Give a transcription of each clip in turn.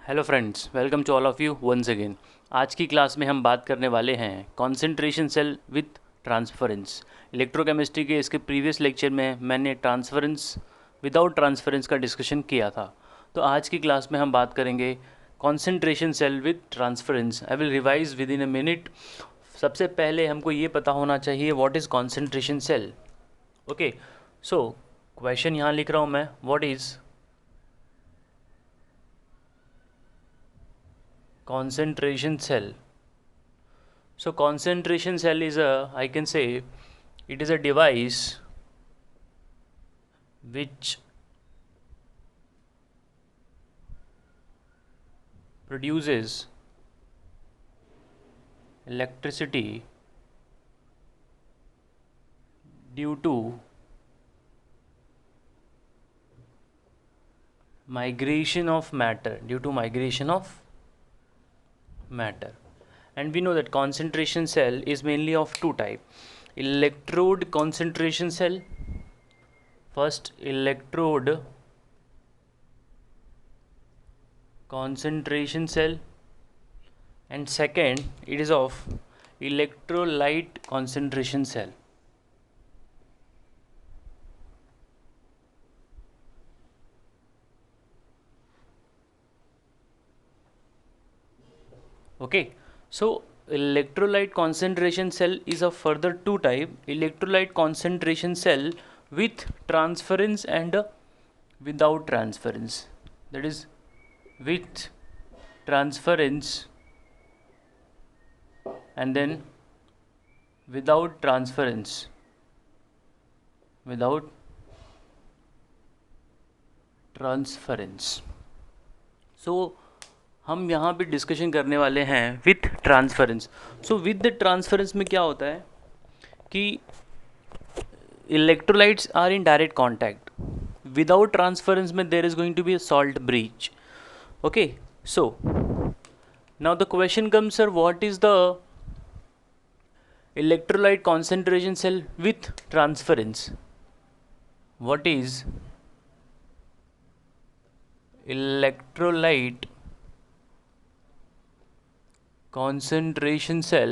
Hello friends, welcome to all of you once again. आज की class में हम बात करने वाले हैं concentration cell with transference. Electrochemistry के इसके प्रीवियस लेक्चर में मैंने ट्रांसफरेंस विदाउट ट्रांसफरेंस का डिस्कशन किया था। तो आज की क्लास में हम बात करेंगे concentration cell with transference. I will revise within a minute. सबसे पहले हमको ये पता होना चाहिए what is concentration cell. Okay, so question यहाँ लिख रहा हूँ मैं, what is concentration cell. So concentration cell is I can say it is a device which produces electricity due to migration of matter. And we know that concentration cell is mainly of two type: electrode concentration cell, first electrode concentration cell, and second it is of electrolyte concentration cell. Okay, so electrolyte concentration cell is a further two type: electrolyte concentration cell with transference and without transference. That is, with transference and then without transference. Without transference. So हम यहाँ पे discussion करने वाले हैं with transference. So with transference में क्या होता है कि electrolytes are in direct contact. Without transference में there is going to be a salt bridge. Okay, so now the question comes, sir what is the electrolyte concentration cell with transference? What is electrolyte concentration cell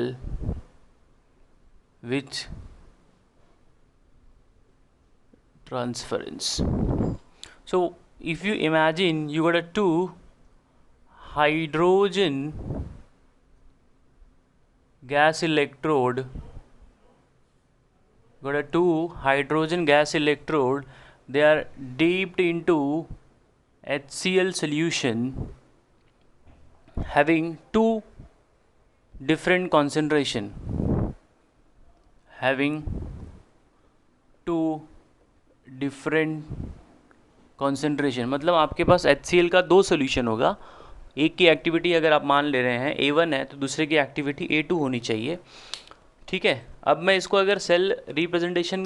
with transference? So if you imagine you got a two hydrogen gas electrode, they are dipped into HCl solution having two different concentration, having two different concentration। मतलब आपके पास HCl का दो solution होगा, एक की activity अगर आप मान ले रहे हैं A1 है तो दूसरे की एक्टिविटी A2 होनी चाहिए। ठीक है, अब मैं इसको अगर सेल रिप्रेजेंटेशन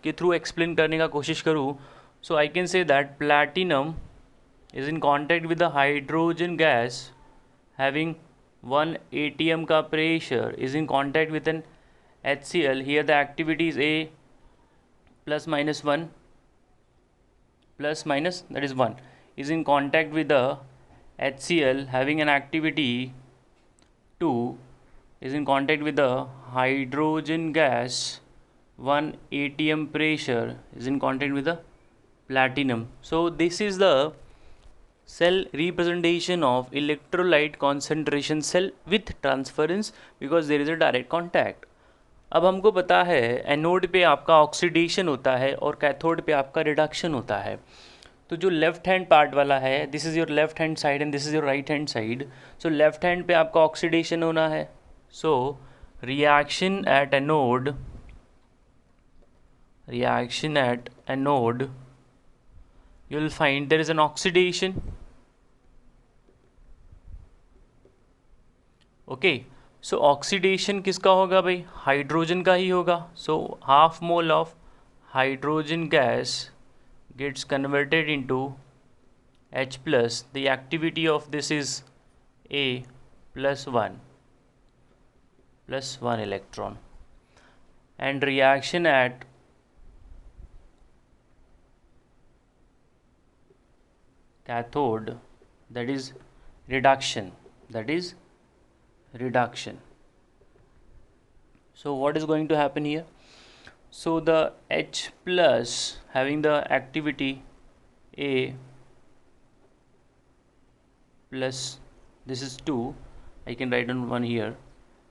के थ्रू एक्सप्लेन करने का कोशिश करूँ, so I can say that platinum is in contact with the hydrogen gas having 1 atm का pressure is in contact with an HCl. Here the activity is A plus minus 1 plus minus, that is 1, is in contact with the HCl having an activity 2, is in contact with the hydrogen gas 1 atm pressure is in contact with the platinum. So this is the cell representation of electrolyte concentration cell with transference because there is a direct contact. अब हमको पता है anode पे आपका oxidation होता है और cathode पे आपका रिडक्शन होता है। तो जो लेफ्ट हैंड पार्ट वाला है, this is your left hand side and this is your right hand side. So left hand पे आपका ऑक्सीडेशन होना है। So reaction at anode you will find there is an oxidation. Okay, so oxidation किसका होगा भाई? Hydrogen का ही होगा। So half mole of hydrogen gas gets converted into H plus. The activity of this is A plus 1 electron, and reaction at cathode, that is reduction, that is reduction. So what is going to happen here? So the H plus having the activity A plus, this is 2, I can write on 1 here,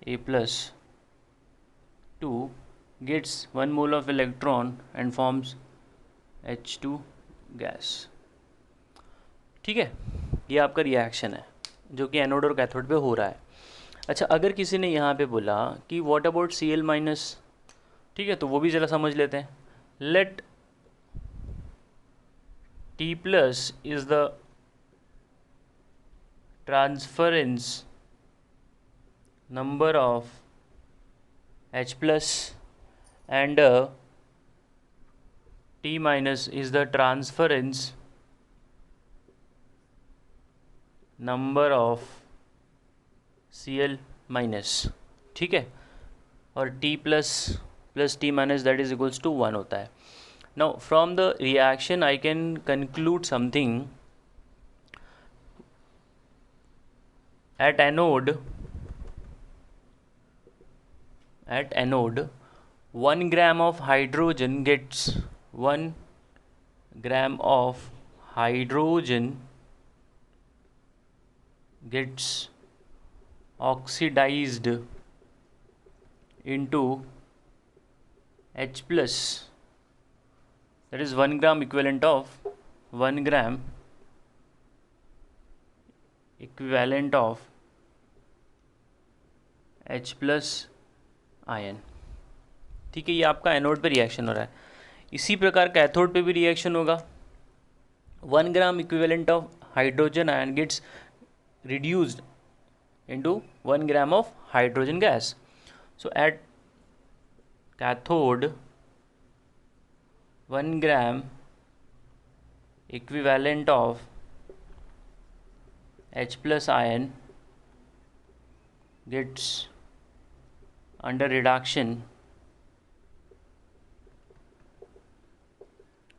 A plus 2 gets 1 mole of electron and forms H2 gas. ठीक है, ये आपका reaction है जो कि anode और cathode पे हो रहा है. अच्छा, अगर किसी ने यहाँ पे बोला कि व्हाट अबाउट Cl माइनस, ठीक है, तो वो भी ज़रा समझ लेते हैं. Let T plus is the transference number of H plus and T minus is the transference number of Cl minus. ठीक है, और T plus plus T minus that is equals to 1 होता है. Now from the reaction I can conclude something. At anode 1 gram of hydrogen gets 1 gram of hydrogen gets oxidized into H plus, that is 1 gram equivalent of 1 gram equivalent of H plus ion. ठीक है, ये आपका anode पे reaction हो रहा है. इसी प्रकार कैथोड पे भी रिएक्शन होगा. 1 gram equivalent of hydrogen ion gets reduced into 1 gram of hydrogen gas. So at cathode 1 gram equivalent of H plus ion gets under reduction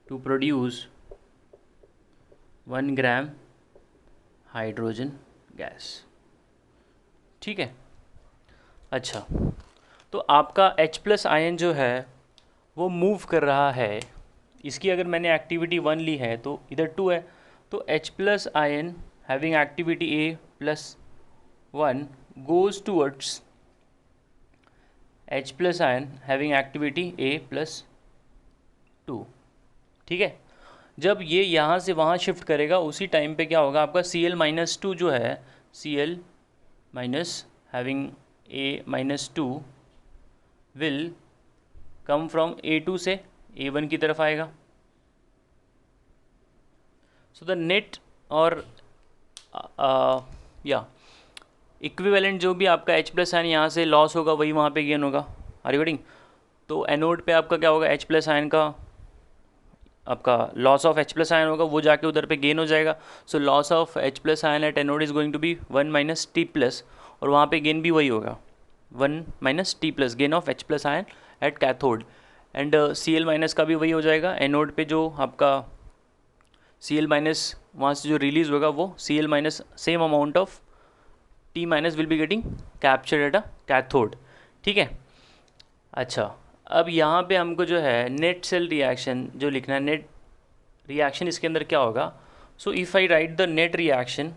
to produce 1 gram hydrogen gas. ठीक है. अच्छा, तो आपका H plus ion जो है वो move कर रहा है. इसकी अगर मैंने एक्टिविटी 1 ली है तो इधर 2 है, तो H plus ion having activity A plus 1 goes towards H plus ion having activity A plus 2. ठीक है. जब ये यहाँ से वहाँ शिफ्ट करेगा उसी टाइम पे क्या होगा, आपका Cl माइनस 2 जो है, Cl minus having A minus 2 will come from A2 से A1 की तरफ आएगा. सो द नेट और या इक्विवेलेंट जो भी आपका H प्लस आयन यहाँ से लॉस होगा वही वहाँ पे गेन होगा. Are you getting? तो एनोड पे आपका क्या होगा, H प्लस आयन का आपका loss of H plus ion होगा, वो जाके उधर पे गेन हो जाएगा. So loss of H plus ion at anode is going to be 1 minus T plus, और वहाँ पे गेन भी वही होगा 1 minus T plus gain of H plus ion at cathode. And Cl minus का भी वही हो जाएगा. एनोड पे जो आपका Cl माइनस वहाँ से जो रिलीज होगा वो Cl minus same amount of T minus will be getting captured at a cathode. ठीक है. अच्छा, अब यहाँ पे हमको जो है नेट सेल रिएक्शन जो लिखना है, नेट रिएक्शन इसके अंदर क्या होगा. So if I right the net reaction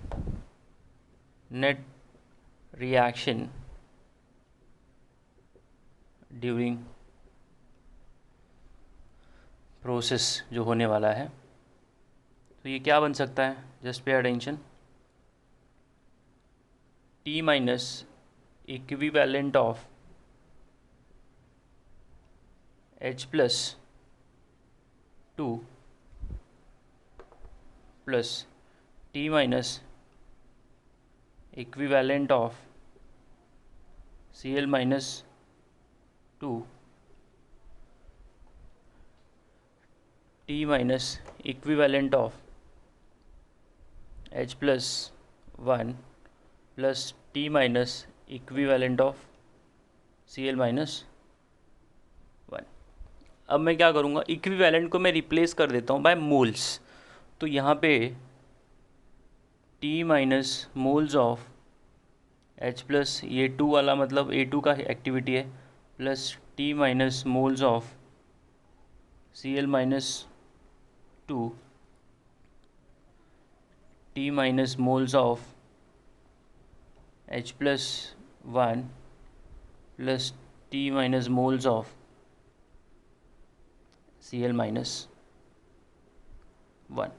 during process जो होने वाला है, तो ये क्या बन सकता है, just pay attention. T minus equivalent of H plus 2 plus T minus equivalent of Cl minus 2 T minus equivalent of H plus 1 plus T minus equivalent of Cl minus 1. अब मैं क्या करूँगा, इक्विवेलेंट को मैं रिप्लेस कर देता हूँ bye moles. तो यहाँ पे T minus moles of H plus, ये 2 वाला मतलब A2 का एक्टिविटी है, plus T minus moles of Cl minus 2, T minus moles of H plus 1 plus T minus moles of Cl minus 1।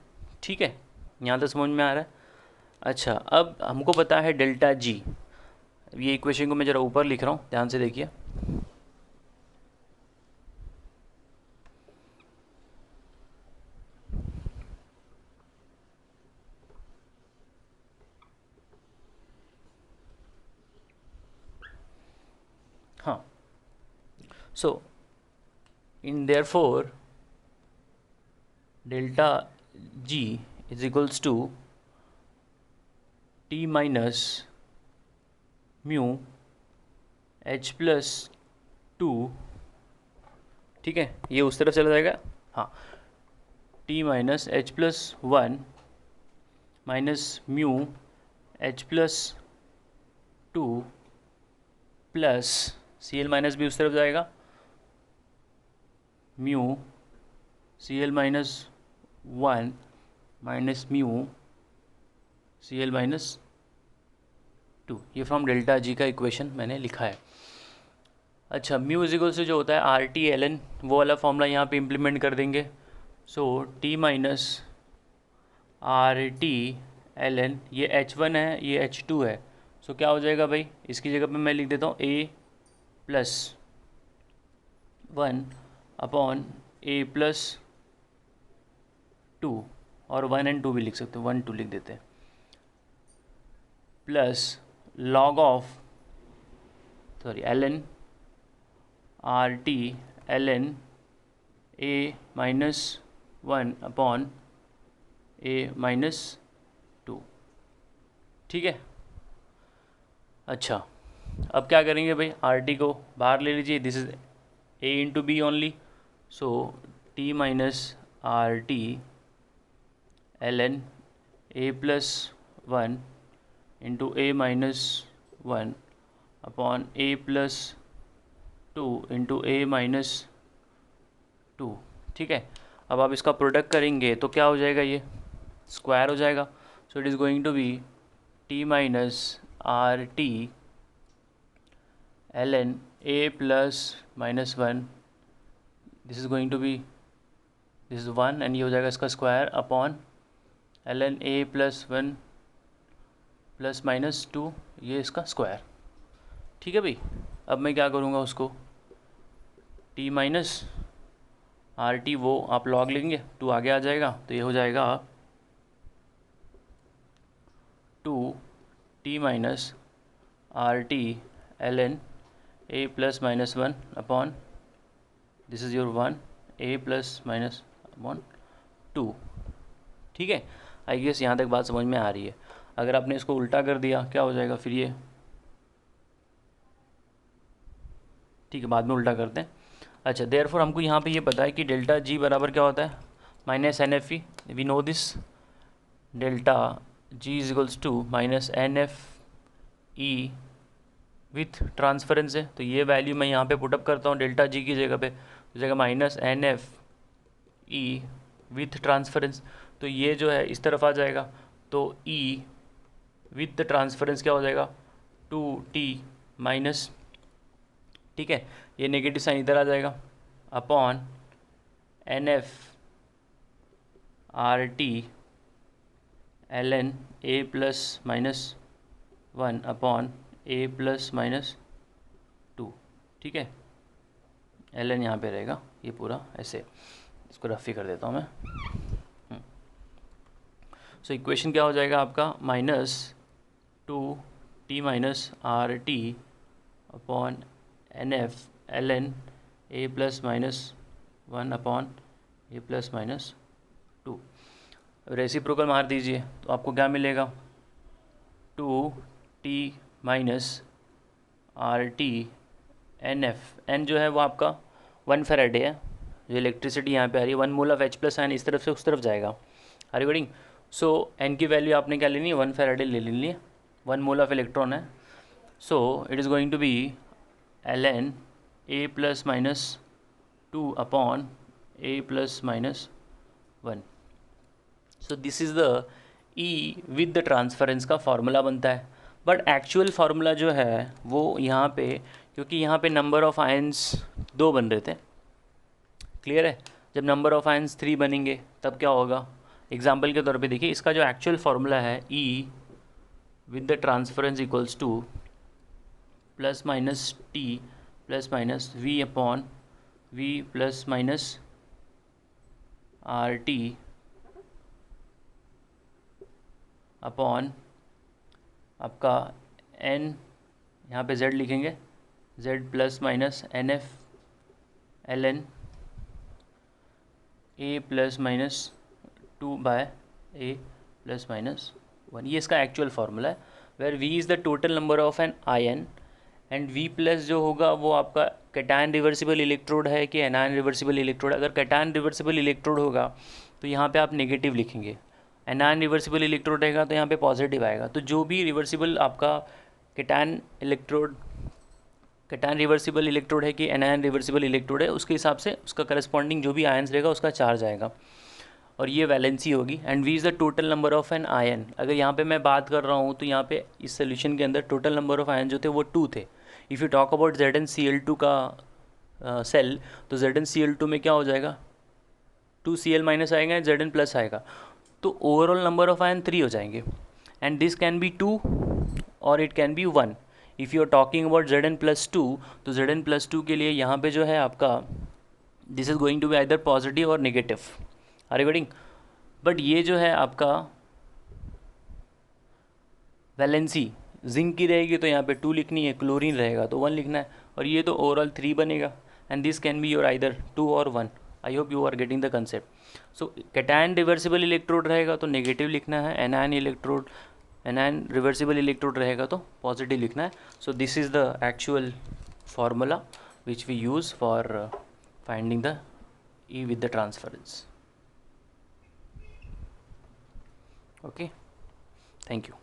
ठीक है, यहाँ तक समझ में आ रहा है। अच्छा, अब हमको पता है डेल्टा जी। ये इक्वेशन को मैं ज़रा ऊपर लिख रहा हूँ, ध्यान से देखिए। हाँ, so in therefore delta G is equals to T minus mu H plus 2। ठीक है, ये उस तरफ चला जाएगा। हाँ, T minus H plus 1 minus mu H plus 2 plus Cl minus भी उस तरफ जाएगा, mu Cl minus 1 minus mu Cl minus 2। ये फ्रॉम डेल्टा जी का इक्वेशन मैंने लिखा है। अच्छा, म्यू इजिकल से जो होता है आर टी एल एन, वो वाला फॉर्मूला यहाँ पे इम्प्लीमेंट कर देंगे। So T minus R T L N, ये H1 है, ये H2 है। सो क्या हो जाएगा भाई, इसकी जगह पे मैं लिख देता हूँ A plus 1 upon A plus 2, और 1 एंड 2 भी लिख सकते हो, 1 2 लिख देते हैं, plus log of L N R T L N A minus 1 upon A minus 2। ठीक है। अच्छा, अब क्या करेंगे भाई, आर टी को बाहर ले लीजिए, this is A into B only. So T minus R T L N A plus 1 into A minus 1 upon A plus 2 into A minus 2। ठीक है, अब आप इसका प्रोडक्ट करेंगे तो क्या हो जाएगा, ये स्क्वायर हो जाएगा। So it is going to be T minus R T L N A plus minus 1, this is going to be, this is 1 and ये हो जाएगा इसका square upon L N A plus 1 plus minus 2, ये इसका square. ठीक है भाई, अब मैं क्या करूँगा, उसको टी माइनस आर टी, वो आप लॉग लेंगे, 2 आगे आ जाएगा, तो ये हो जाएगा 2 T minus R T L N A plus minus 1 upon, this is your 1 A plus minus upon 2। ठीक है, आई गेस यहाँ तक बात समझ में आ रही है। अगर आपने इसको उल्टा कर दिया क्या हो जाएगा फिर ये, ठीक है, बाद में उल्टा करते हैं। अच्छा, देयरफॉर हमको यहाँ पे ये पता है कि डेल्टा जी बराबर क्या होता है, minus N F E, we know this, delta G is equals to minus N F E with transference है, तो ये वैल्यू मैं यहाँ पे पुटअप करता हूँ डेल्टा जी की जगह पे, तो जगह minus N F E with transference, तो ये जो है इस तरफ आ जाएगा, तो ई विथ ट्रांसफरेंस क्या हो जाएगा, 2t माइनस, ठीक है, ये नेगेटिव साइन इधर आ जाएगा, upon N F R T L N A plus minus 1 upon A plus minus 2। ठीक है, एल एन यहाँ पर रहेगा, ये पूरा ऐसे, इसको रफी कर देता हूँ मैं। सो इक्वेशन क्या हो जाएगा आपका, minus 2t minus R T upon N F L N A plus minus 1 upon A plus minus 2। Reciprocal मार दीजिए तो आपको क्या मिलेगा, 2t minus R T N F, N जो है वो आपका 1 फैराडे है, जो इलेक्ट्रिसिटी यहाँ पे आ रही है, 1 mole of H plus ion इस तरफ से उस तरफ जाएगा, are you getting, so N की वैल्यू आपने क्या लेनी है, 1 फैराडे ले लेनी है, 1 मोल ऑफ इलेक्ट्रॉन है. So it is going to be ln a plus minus 2 upon a plus minus 1. So this is the E with the transference का फॉर्मूला बनता है. बट एक्चुअल फार्मूला जो है वो यहाँ पे, क्योंकि यहाँ पे नंबर ऑफ आयंस 2 बन रहे थे, क्लियर है. जब नंबर ऑफ आयंस 3 बनेंगे तब क्या होगा. एग्जाम्पल के तौर पे देखिए, इसका जो एक्चुअल फार्मूला है E with the transference equals to plus minus T plus minus V upon V plus minus R T upon आपका n, यहाँ पे z लिखेंगे, z plus minus N F L N A plus minus 2 by A plus minus 1. ये इसका actual formula है, where v is the total number of anion and v plus जो होगा वो आपका कैटायन रिवर्सिबल इलेक्ट्रोड है कि anion reversible electrode. अगर कैटायन रिवर्सिबल इलेक्ट्रोड होगा तो यहाँ पे आप नेगेटिव लिखेंगे, एनायन रिवर्सिबल इलेक्ट्रोड रहेगा तो यहाँ पे पॉजिटिव आएगा. तो जो भी रिवर्सिबल आपका कैटायन रिवर्सिबल इलेक्ट्रोड है कि एनायन रिवर्सिबल इलेक्ट्रोड है, उसके हिसाब से उसका करस्पॉन्डिंग जो भी आयंस रहेगा उसका चार्ज आएगा, और ये वैलेंसी होगी. And V is the total number of anion. अगर यहाँ पे मैं बात कर रहा हूँ तो यहाँ पे इस सोल्यूशन के अंदर टोटल नंबर ऑफ आयन जो थे वो 2 थे. If you talk about ZnCl2 का सेल, तो ZnCl2 में क्या हो जाएगा, 2Cl माइनस आएगा, Zn प्लस आएगा, तो ओवरऑल नंबर ऑफ आयन 3 हो जाएंगे. एंड दिस कैन बी 2 और it can be 1. If you are talking about Zn+2, तो Zn+2 के लिए यहाँ पे जो है आपका this is going to be either positive और negative, are you getting. But ये जो है आपका वैलेंसी जिंक की रहेगी तो यहाँ पे 2 लिखनी है, क्लोरीन रहेगा तो 1 लिखना है, और ये तो ओवरऑल 3 बनेगा. And this can be your either 2 और 1. I hope you are getting the concept. So cation reversible electrode रहेगा तो नेगेटिव लिखना है, एनायन रिवर्सिबल इलेक्ट्रोड रहेगा तो पॉजिटिव लिखना है. So this is the actual formula which we use for finding the E with the transference. Okay, thank you.